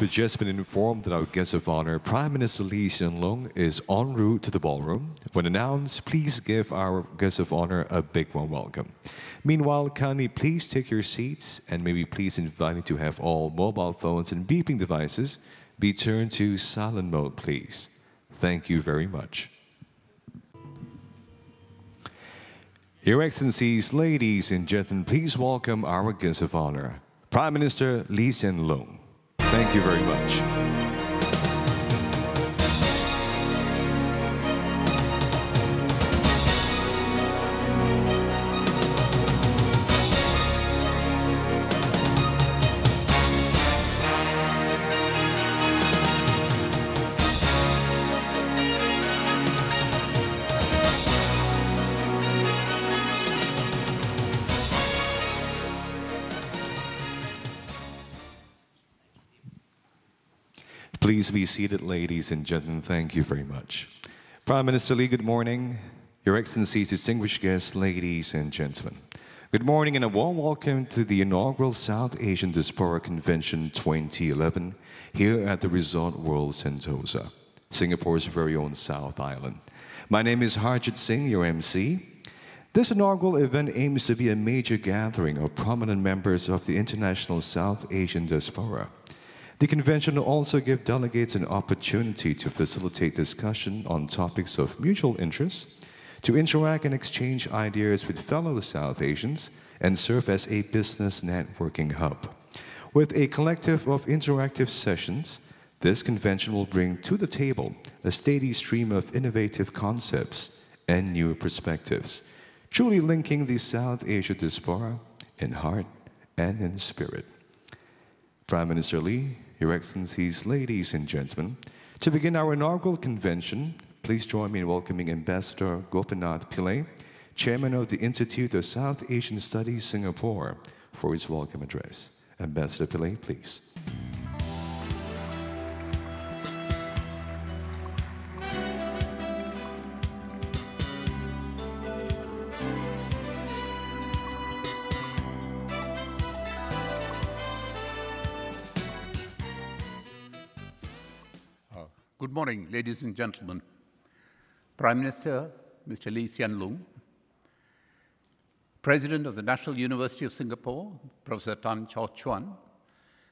we've just been informed that our guest of honor, Prime Minister Lee Hsien Loong, is en route to the ballroom. When announced, please give our guest of honor a big warm welcome. Meanwhile, kindly please take your seats, and may we please invite you to have all mobile phones and beeping devices be turned to silent mode, please. Thank you very much. Your Excellencies, ladies and gentlemen, please welcome our guest of honor, Prime Minister Lee Hsien Loong. Thank you very much. Please be seated, ladies and gentlemen. Thank you very much. Prime Minister Lee, good morning. Your Excellencies, distinguished guests, ladies and gentlemen. Good morning and a warm welcome to the inaugural South Asian Diaspora Convention 2011 here at the Resort World Sentosa, Singapore's very own South Island. My name is Harjit Singh, your MC. This inaugural event aims to be a major gathering of prominent members of the international South Asian diaspora. The convention will also give delegates an opportunity to facilitate discussion on topics of mutual interest, to interact and exchange ideas with fellow South Asians, and serve as a business networking hub. With a collective of interactive sessions, this convention will bring to the table a steady stream of innovative concepts and new perspectives, truly linking the South Asia diaspora in heart and in spirit. Prime Minister Lee, Your Excellencies, ladies and gentlemen, to begin our inaugural convention, please join me in welcoming Ambassador Gopinath Pillai, Chairman of the Institute of South Asian Studies, Singapore, for his welcome address. Ambassador Pillai, please. Good morning, ladies and gentlemen. Prime Minister, Mr. Lee Hsien Loong, President of the National University of Singapore, Professor Tan Chow Chuan,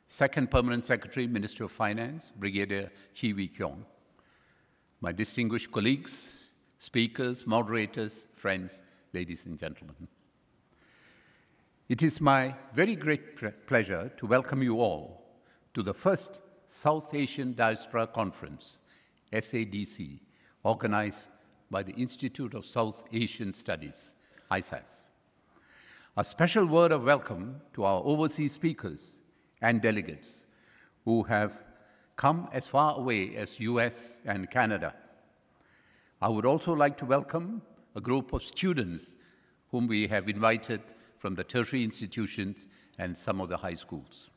Second Permanent Secretary, Minister of Finance, Brigadier Chi Wee Keong, my distinguished colleagues, speakers, moderators, friends, ladies and gentlemen. It is my very great pleasure to welcome you all to the first South Asian Diaspora Conference, SADC, organized by the Institute of South Asian Studies, ISAS. A special word of welcome to our overseas speakers and delegates who have come as far away as US and Canada. I would also like to welcome a group of students whom we have invited from the tertiary institutions and some of the high schools.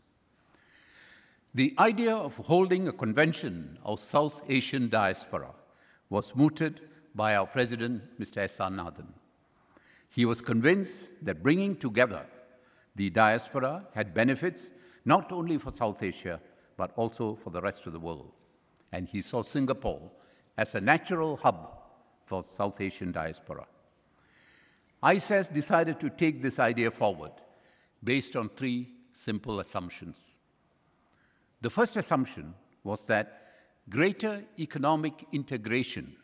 The idea of holding a convention of South Asian diaspora was mooted by our president, Mr. S.R. Nathan. He was convinced that bringing together the diaspora had benefits not only for South Asia, but also for the rest of the world. And he saw Singapore as a natural hub for South Asian diaspora. ISAS decided to take this idea forward based on three simple assumptions. The first assumption was that greater economic integration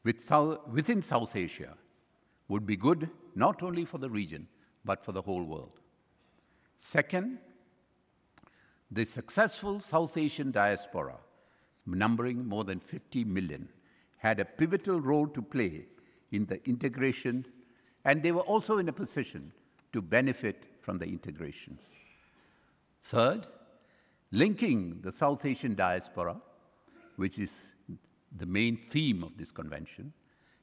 within South Asia would be good not only for the region, but for the whole world. Second, the successful South Asian diaspora, numbering more than 50 million, had a pivotal role to play in the integration, and they were also in a position to benefit from the integration. Third, linking the South Asian diaspora, which is the main theme of this convention,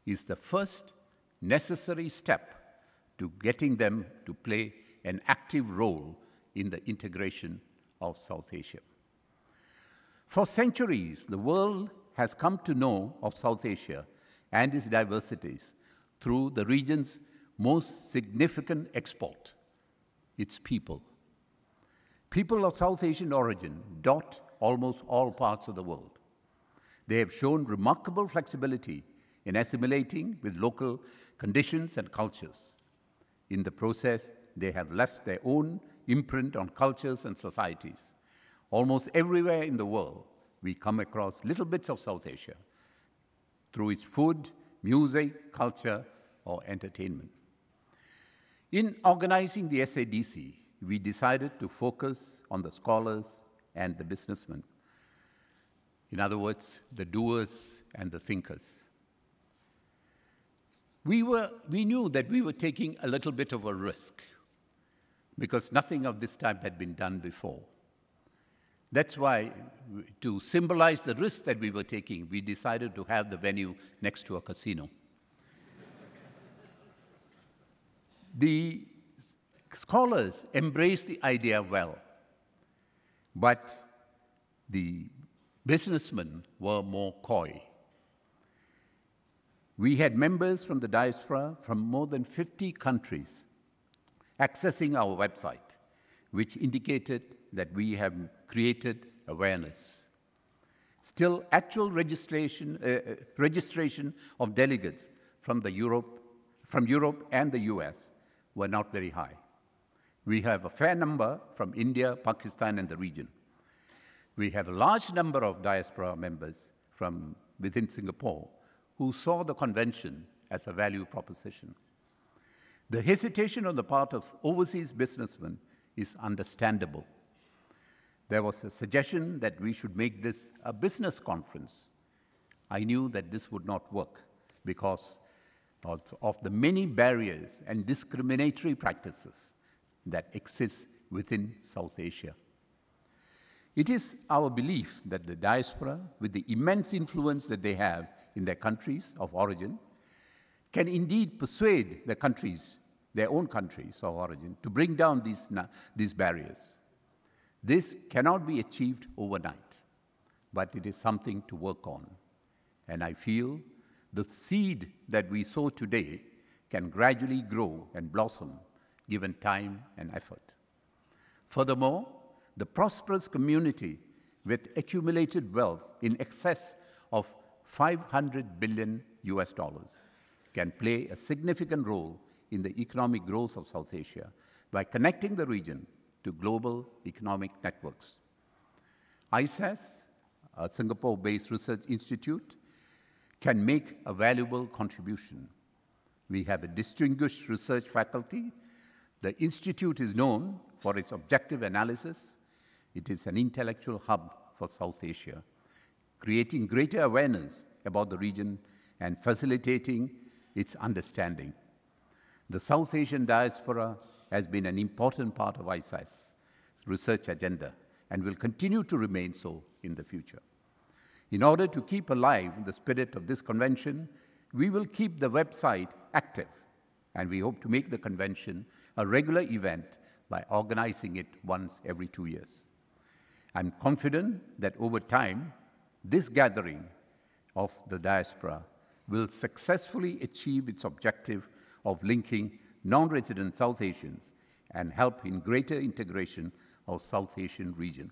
is the first necessary step to getting them to play an active role in the integration of South Asia. For centuries, the world has come to know of South Asia and its diversities through the region's most significant export, its people. People of South Asian origin dot almost all parts of the world. They have shown remarkable flexibility in assimilating with local conditions and cultures. In the process, they have left their own imprint on cultures and societies. Almost everywhere in the world, we come across little bits of South Asia through its food, music, culture, or entertainment. In organizing the SADC, we decided to focus on the scholars and the businessmen. In other words, the doers and the thinkers. We knew that we were taking a little bit of a risk because nothing of this type had been done before. That's why, to symbolize the risk that we were taking, we decided to have the venue next to a casino. The scholars embraced the idea well, but the businessmen were more coy. We had members from the diaspora from more than 50 countries accessing our website, which indicated that we have created awareness. Still, actual registration of delegates from Europe and the US were not very high. We have a fair number from India, Pakistan, and the region. We have a large number of diaspora members from within Singapore who saw the convention as a value proposition. The hesitation on the part of overseas businessmen is understandable. There was a suggestion that we should make this a business conference. I knew that this would not work because of the many barriers and discriminatory practices that exist within South Asia. It is our belief that the diaspora, with the immense influence that they have in their countries of origin, can indeed persuade the countries, their own countries of origin, to bring down these barriers. This cannot be achieved overnight, but it is something to work on. And I feel the seed that we sow today can gradually grow and blossom given time and effort. Furthermore, the prosperous community with accumulated wealth in excess of $500 billion can play a significant role in the economic growth of South Asia by connecting the region to global economic networks. ISAS, a Singapore-based research institute, can make a valuable contribution. We have a distinguished research faculty. The institute is known for its objective analysis. It is an intellectual hub for South Asia, creating greater awareness about the region and facilitating its understanding. The South Asian diaspora has been an important part of ISAS's research agenda and will continue to remain so in the future. In order to keep alive the spirit of this convention, we will keep the website active, and we hope to make the convention a regular event by organizing it once every 2 years. I'm confident that over time, this gathering of the diaspora will successfully achieve its objective of linking non-resident South Asians and help in greater integration of South Asian region.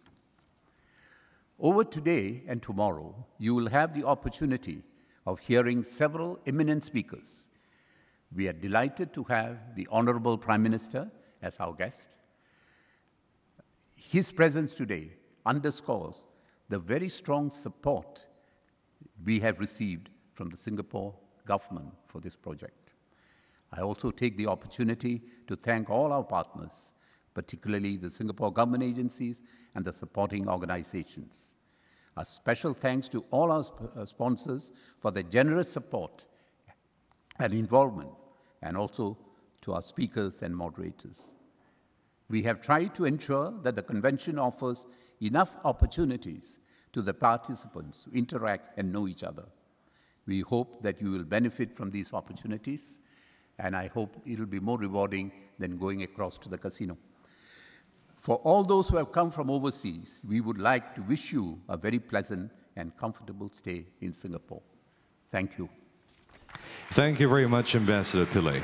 Over today and tomorrow, you will have the opportunity of hearing several eminent speakers. We are delighted to have the Honorable Prime Minister as our guest. His presence today underscores the very strong support we have received from the Singapore government for this project. I also take the opportunity to thank all our partners, particularly the Singapore government agencies and the supporting organizations. A special thanks to all our sponsors for their generous support and involvement, and also to our speakers and moderators. We have tried to ensure that the convention offers enough opportunities to the participants to interact and know each other. We hope that you will benefit from these opportunities, and I hope it will be more rewarding than going across to the casino. For all those who have come from overseas, we would like to wish you a very pleasant and comfortable stay in Singapore. Thank you. Thank you very much, Ambassador Pillai.